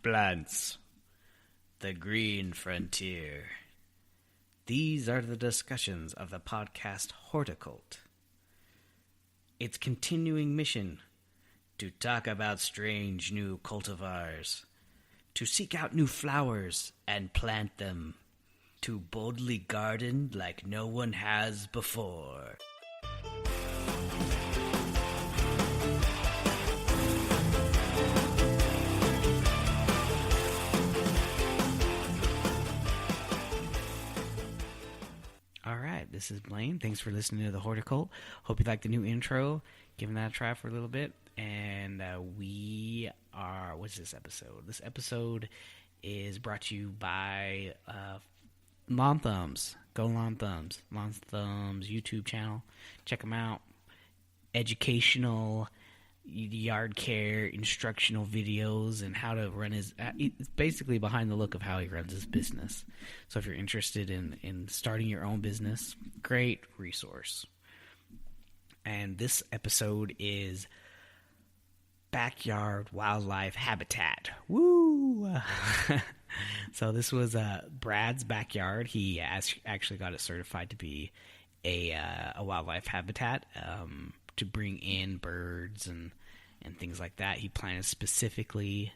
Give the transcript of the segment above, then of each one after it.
Plants. The Green Frontier. These are the discussions of the podcast Horticult. Its continuing mission to talk about strange new cultivars, to seek out new flowers and plant them, to boldly garden like no one has before. All right, this is Blaine. Thanks for listening to the Horticult. Hope you like the new intro. Giving that a try for a little bit. And we are, what's this episode? This episode is brought to you by Lawn Thumbs. Go Lawn Thumbs. Lawn Thumbs YouTube channel. Check them out. Educational yard care instructional videos and how to run his it's basically behind the look of how he runs his business. So if you're interested in starting your own business, great resource. And this episode is backyard wildlife habitat. Woo! So this was Brad's backyard. He actually got it certified to be a wildlife habitat to bring in birds and things like that. He planted specifically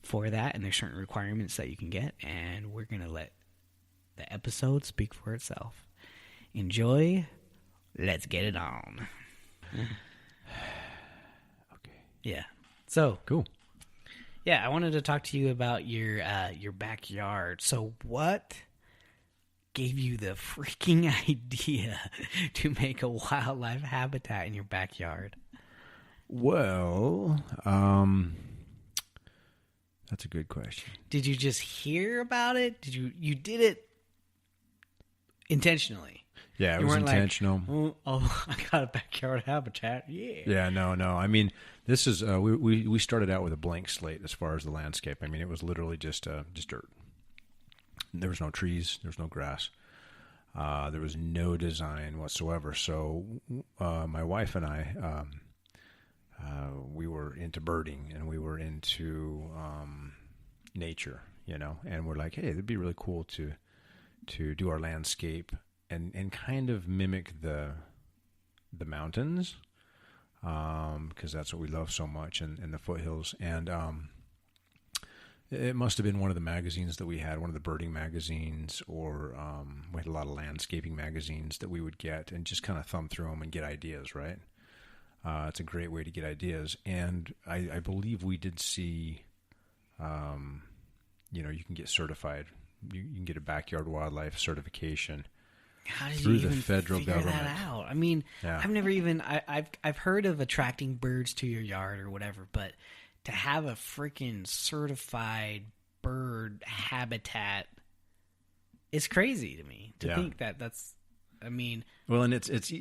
for that, and there's certain requirements that you can get, and we're going to let the episode speak for itself. Enjoy. Let's get it on. Okay. Yeah. So Cool. yeah, I wanted to talk to you about your backyard. So what gave you the freaking idea to make a wildlife habitat in your backyard? Well, that's a good question. Did you just hear about it? You did it intentionally? Yeah, it You was weren't like, intentional. oh, I got a backyard habitat. Yeah. Yeah, no. I mean, this is we started out with a blank slate as far as the landscape. I mean, it was literally just dirt. There was no trees. There was no grass. There was no design whatsoever. So my wife and I, we were into birding and we were into nature, and we're like, hey, it'd be really cool to do our landscape and kind of mimic the mountains, because that's what we love so much, in the foothills. And it must have been one of the magazines that we had, one of the birding magazines, or we had a lot of landscaping magazines that we would get and just kind of thumb through them and get ideas, right? It's a great way to get ideas. And I believe we did see, you can get certified. You can get a backyard wildlife certification. How did through you the even federal figure government. that out? I mean, Yeah. I've never even I've heard of attracting birds to your yard or whatever, but to have a freaking certified bird habitat is crazy to me. To Yeah. think that's, I mean, Well, and it's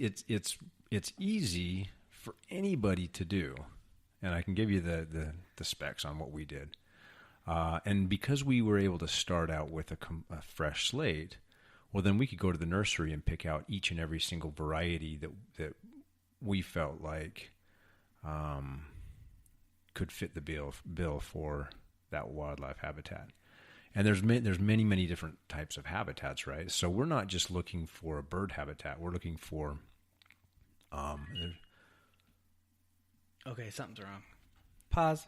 easy for anybody to do, and I can give you the specs on what we did. And because we were able to start out with a fresh slate, well, then we could go to the nursery and pick out each and every single variety that we felt like could fit the bill for that wildlife habitat. And there's many different types of habitats, right? So we're not just looking for a bird habitat. We're looking for okay, something's wrong. Pause.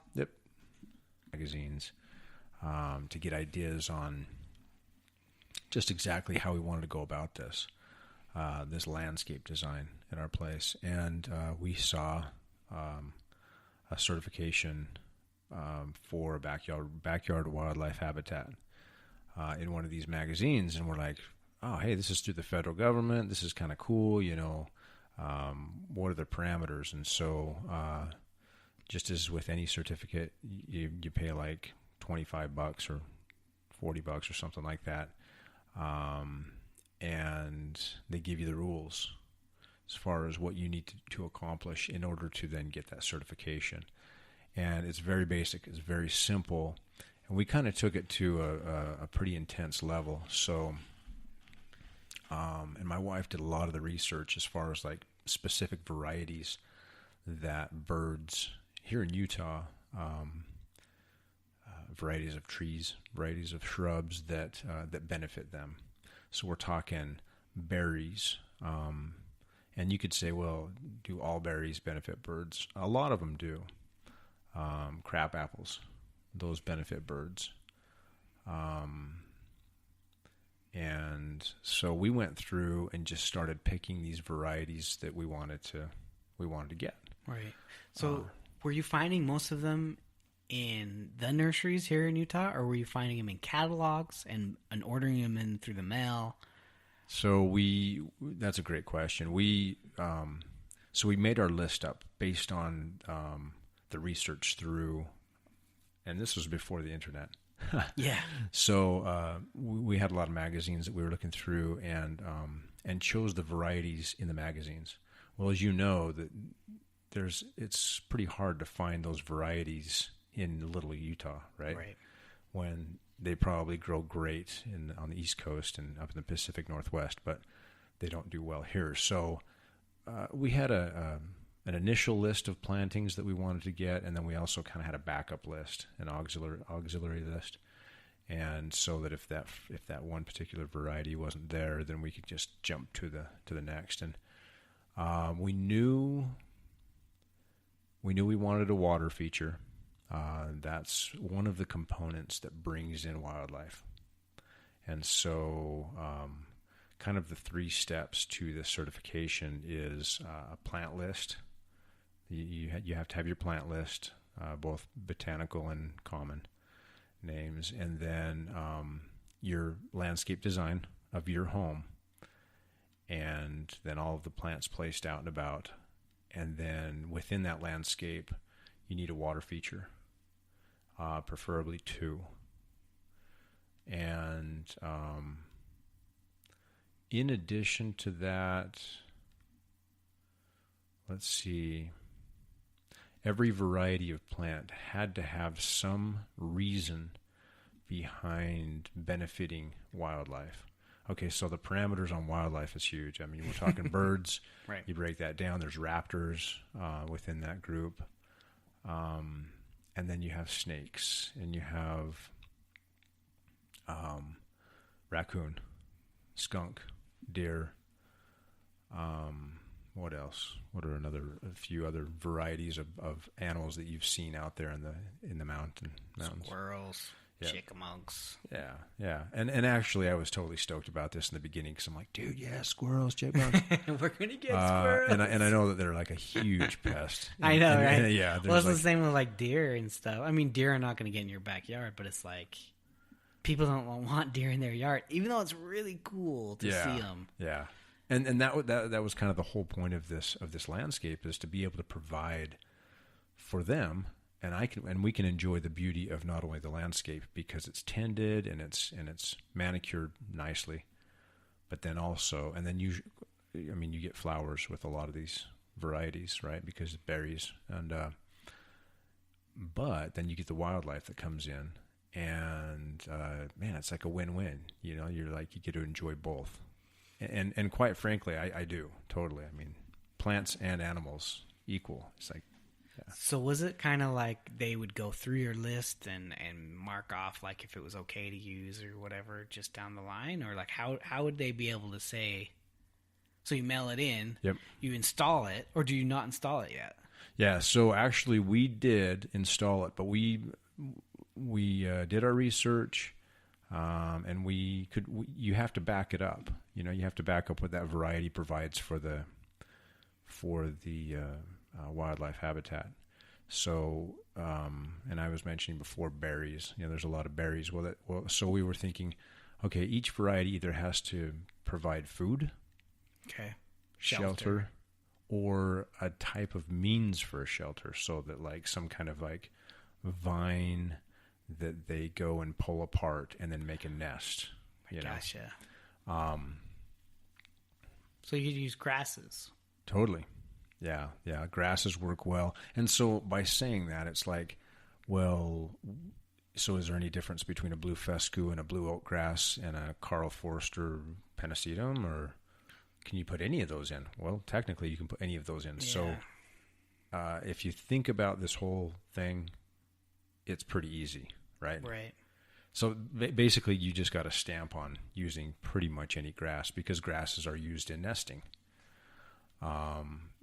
magazines to get ideas on just exactly how we wanted to go about this landscape design in our place. And we saw a certification for a backyard wildlife habitat in one of these magazines, and we're like, oh, hey, this is through the federal government. This is kind of cool, what are the parameters? And so just as with any certificate, you pay like $25 or $40 or something like that. And they give you the rules as far as what you need to accomplish in order to then get that certification. And it's very basic. It's very simple. And we kind of took it to a pretty intense level. So, and my wife did a lot of the research as far as like specific varieties that birds here in Utah varieties of trees, varieties of shrubs that benefit them. So we're talking berries, and you could say, well, do all berries benefit birds? A lot of them do. Crab apples, those benefit birds. And so we went through and just started picking these varieties that we wanted to get. Right. So were you finding most of them in the nurseries here in Utah, or were you finding them in catalogs and ordering them in through the mail? So that's a great question. We made our list up based on the research through, and this was before the internet. Yeah. So we had a lot of magazines that we were looking through and chose the varieties in the magazines. Well, as you know, that it's pretty hard to find those varieties in Little Utah, right? Right. When they probably grow great on the East Coast and up in the Pacific Northwest, but they don't do well here. So we had an initial list of plantings that we wanted to get, and then we also kind of had a backup list, an auxiliary list. And so that if that one particular variety wasn't there, then we could just jump to the next. And we knew we wanted a water feature. That's one of the components that brings in wildlife. And so kind of the 3 steps to this certification is a plant list. You have to have your plant list, both botanical and common names, and then your landscape design of your home, and then all of the plants placed out and about. And then within that landscape, you need a water feature, preferably 2. And in addition to that, let's see, every variety of plant had to have some reason behind benefiting wildlife. Okay, so the parameters on wildlife is huge. I mean, we're talking birds. Right. You break that down. There's raptors within that group. And then you have snakes, and you have raccoon, skunk, deer. What else? What are a few other varieties of animals that you've seen out there in the mountains? Squirrels, yeah. chickamunks. Yeah. And actually, I was totally stoked about this in the beginning because I'm like, dude, yeah, squirrels, chipmunks. We're gonna get squirrels. And I know that they're like a huge pest. I know, right? Yeah. Well, it's the same with like deer and stuff. I mean, deer are not gonna get in your backyard, but it's like people don't want deer in their yard, even though it's really cool to see them. Yeah. And that was kind of the whole point of this landscape, is to be able to provide for them, and we can enjoy the beauty of not only the landscape because it's tended and it's manicured nicely, but then also, and then you get flowers with a lot of these varieties, right? Because it's berries, and but then you get the wildlife that comes in, and man, it's like a win-win. You know, you get to enjoy both. And quite frankly, I do totally. I mean, plants and animals equal. It's like, yeah. So was it kind of like they would go through your list and mark off like if it was okay to use or whatever just down the line, or like how would they be able to say? So you mail it in, yep. You install it, or do you not install it yet? Yeah. So actually, we did install it, but we did our research. And you have to back it up. You know, you have to back up what that variety provides for the wildlife habitat. So, and I was mentioning before berries. You know, there's a lot of berries. So we were thinking, okay, each variety either has to provide food, okay, shelter, or a type of means for a shelter. So that like some kind of like vine that they go and pull apart and then make a nest. Gotcha. So you could use grasses. Totally. Yeah. Grasses work well. And so by saying that, it's like, well, so is there any difference between a blue fescue and a blue oak grass and a Carl Forster pennisetum, or can you put any of those in? Well, technically you can put any of those in. Yeah. So if you think about this whole thing, it's pretty easy. right? Right. So basically, you just got to stamp on using pretty much any grass because grasses are used in nesting.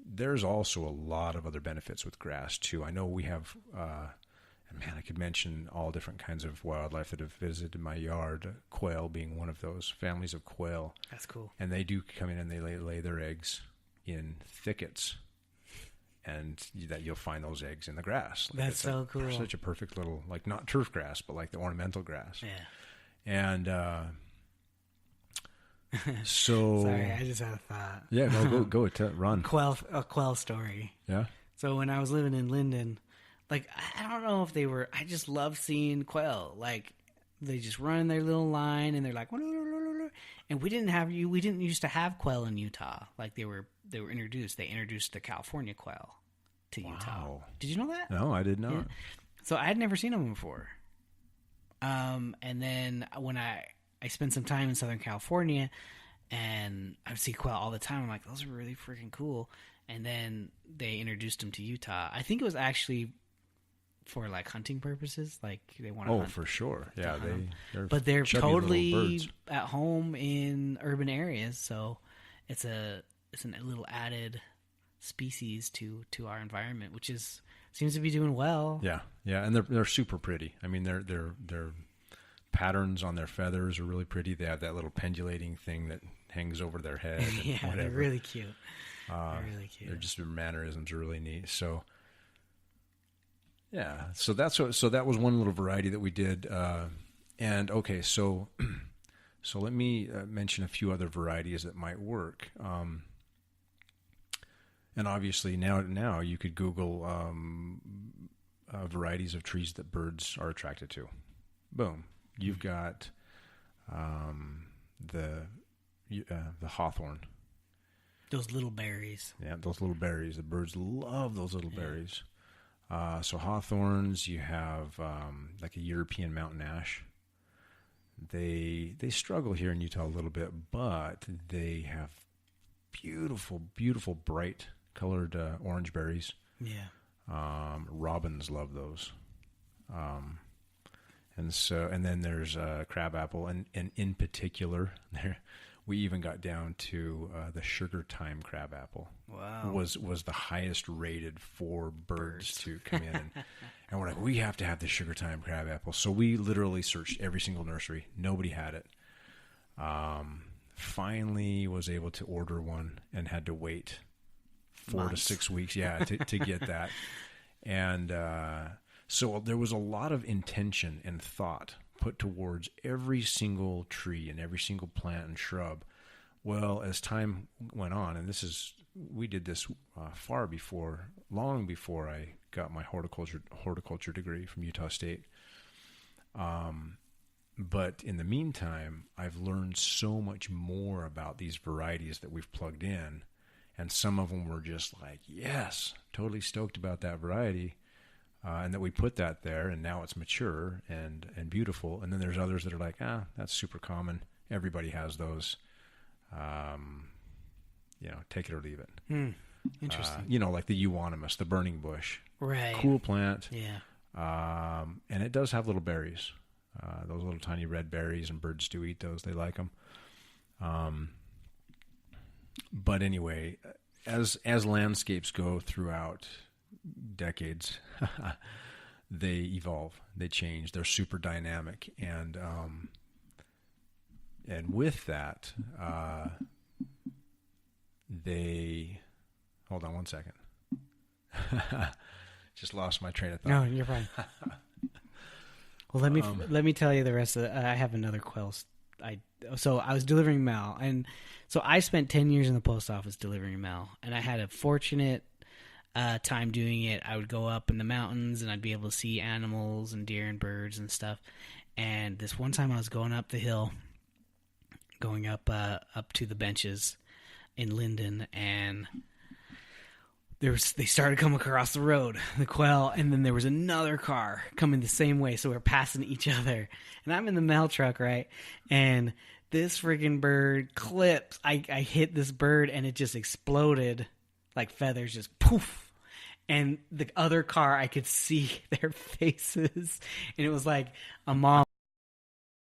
There's also a lot of other benefits with grass too. I know we have, and man, I could mention all different kinds of wildlife that have visited my yard. Quail being one of those families of quail. That's cool. And they do come in and they lay their eggs in thickets, and that you'll find those eggs in the grass. Like That's so cool. Such a perfect little, like not turf grass, but like the ornamental grass. Yeah. And so sorry, I just had a thought. Yeah, no, go run. A quail story. Yeah. So when I was living in Linden, like I don't know if they were. I just loved seeing quail. Like they just run in their little line and they're like, and we didn't used to have quail in Utah. Like they were introduced. They introduced the California quail to Utah. Did you know that? No, I did not. Yeah. So I had never seen them before. And then when I spent some time in Southern California, and I would see quail all the time. I'm like, those are really freaking cool. And then they introduced them to Utah. I think it was actually for like hunting purposes. Like they want to hunt. Oh, for sure. Yeah, they're chubby totally at home in urban areas. So it's a little added species to our environment, which seems to be doing well. Yeah, and they're super pretty. I mean, their patterns on their feathers are really pretty. They have that little pendulating thing that hangs over their head. And yeah, whatever. They're really cute. They're really cute. Their mannerisms are really neat. So yeah, so that was one little variety that we did. And okay, so let me mention a few other varieties that might work. And obviously now you could Google varieties of trees that birds are attracted to. Boom. You've got the hawthorn. Those little berries. Yeah, those little berries. The birds love those little berries. So hawthorns, you have like a European mountain ash. They struggle here in Utah a little bit, but they have beautiful, beautiful, bright colored orange berries. Yeah. Robins love those. And then there's crabapple, and in particular, we even got down to the sugar time crabapple. Wow, was the highest rated for birds to come in, and we're like, we have to have the sugar time crabapple. So we literally searched every single nursery. Nobody had it. Finally, was able to order one and had to wait 4 to 6 weeks, to get that, and. So there was a lot of intention and thought put towards every single tree and every single plant and shrub. Well, as time went on, and we did this long before I got my horticulture degree from Utah State. But in the meantime, I've learned so much more about these varieties that we've plugged in, and some of them were just like, yes, totally stoked about that variety. And that we put that there, and now it's mature and beautiful. And then there's others that are like, that's super common. Everybody has those. Take it or leave it. Interesting. Like the euonymus, the burning bush. Right. Cool plant. Yeah. And it does have little berries. Those little tiny red berries, and birds do eat those. They like them. But anyway, as landscapes go throughout decades, they evolve, they change, they're super dynamic, and with that, they hold on one second. Just lost my train of thought. No, you're fine. Well, let me tell you the rest of it. I have another quail. So I was delivering mail, and so I spent 10 years in the post office delivering mail, and I had a fortunate time doing it. I would go up in the mountains and I'd be able to see animals and deer and birds and stuff. And this one time I was going up the hill, going up to the benches in Linden, and they started coming across the road, the quail, and then there was another car coming the same way, so we're passing each other. And I'm in the mail truck, right? And this friggin' bird clips. I hit this bird and it just exploded, like feathers, just poof. and the other car I could see their faces, and it was like a mom